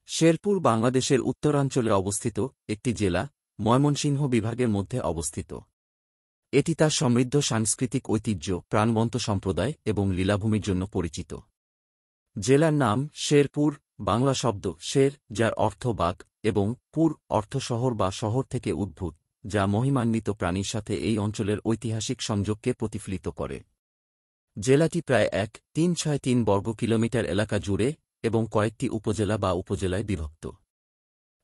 শেরপুর বাংলাদেশের উত্তরাঞ্চলে অবস্থিত একটি জেলা, ময়মনসিংহ বিভাগের মধ্যে অবস্থিত। এটি তার সমৃদ্ধ সাংস্কৃতিক ঐতিহ্য, প্রাণবন্ত সম্প্রদায় এবং লীলাভূমির জন্য পরিচিত। জেলার নাম শেরপুর, বাংলা শব্দ শের, যার অর্থ বাঘ, এবং পুর অর্থ শহর বা শহর থেকে উদ্ভূত, যা মহিমান্বিত প্রাণীর সাথে এই অঞ্চলের ঐতিহাসিক সংযোগকে প্রতিফলিত করে। জেলাটি প্রায় 1,363 বর্গ কিলোমিটার এলাকা জুড়ে এবং কয়েকটি উপজেলা বা উপজেলায় বিভক্ত।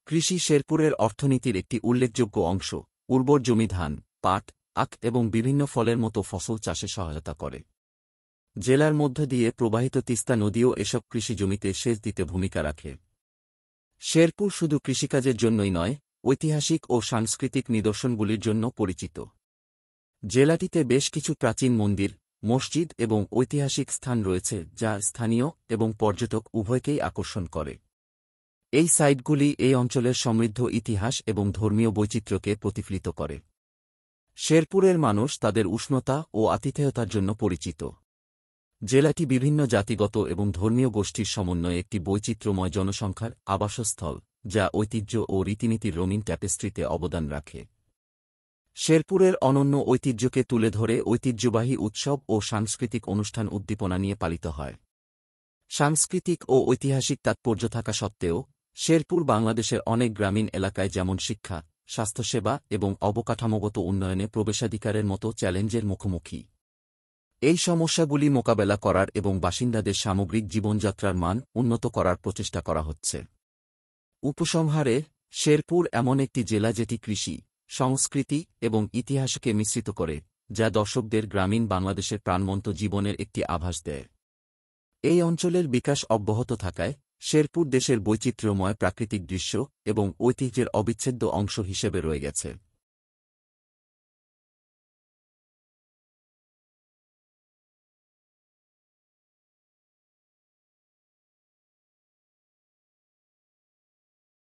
কৃষি শেরপুরের অর্থনীতির একটি উল্লেখযোগ্য অংশ। উর্বর জমি ধান, পাট, আখ এবং বিভিন্ন ফলের মতো ফসল চাষে সহায়তা করে। জেলার মধ্য দিয়ে প্রবাহিত তিস্তা নদীও এসব কৃষি জমিতে সেচ দিতে ভূমিকা রাখে। শেরপুর শুধু কৃষিকাজের জন্যই নয়, ঐতিহাসিক ও সাংস্কৃতিক নিদর্শনগুলির জন্য পরিচিত। জেলাটিতে বেশ কিছু প্রাচীন মন্দির, মসজিদ এবং ঐতিহাসিক স্থান রয়েছে যা স্থানীয় এবং পর্যটক উভয়কেই আকর্ষণ করে। এই সাইটগুলি এই অঞ্চলের সমৃদ্ধ ইতিহাস এবং ধর্মীয় বৈচিত্র্যকে প্রতিফলিত করে। শেরপুরের মানুষ তাদের উষ্ণতা ও আতিথেয়তার জন্য পরিচিত। জেলাটি বিভিন্ন জাতিগত এবং ধর্মীয় গোষ্ঠীর সমন্বয়ে একটি বৈচিত্র্যময় জনসংখ্যার আবাসস্থল, যা ঐতিহ্য ও রীতিনীতির রঙিন ট্যাপেস্ট্রিতে অবদান রাখে। শেরপুরের অনন্য ঐতিহ্যকে তুলে ধরে ঐতিহ্যবাহী উৎসব ও সাংস্কৃতিক অনুষ্ঠান উদ্দীপনা নিয়ে পালিত হয়। সাংস্কৃতিক ও ঐতিহাসিক তাৎপর্য থাকা সত্ত্বেও, শেরপুর বাংলাদেশের অনেক গ্রামীণ এলাকায় যেমন শিক্ষা, স্বাস্থ্যসেবা এবং অবকাঠামোগত উন্নয়নে প্রবেশাধিকারের মতো চ্যালেঞ্জের মুখোমুখি। এই সমস্যাগুলি মোকাবেলা করার এবং বাসিন্দাদের সামগ্রিক জীবনযাত্রার মান উন্নত করার প্রচেষ্টা করা হচ্ছে। উপসংহারে, শেরপুর এমন একটি জেলা যেটি কৃষি, সংস্কৃতি এবং ইতিহাসকে মিশ্রিত করে, যা দর্শকদের গ্রামীণ বাংলাদেশের প্রাণবন্ত জীবনের একটি আভাস দেয়। এই অঞ্চলের বিকাশ অব্যাহত থাকায় শেরপুর দেশের বৈচিত্র্যময় প্রাকৃতিক দৃশ্য এবং ঐতিহ্যের অবিচ্ছেদ্য অংশ হিসেবে রয়ে গেছে।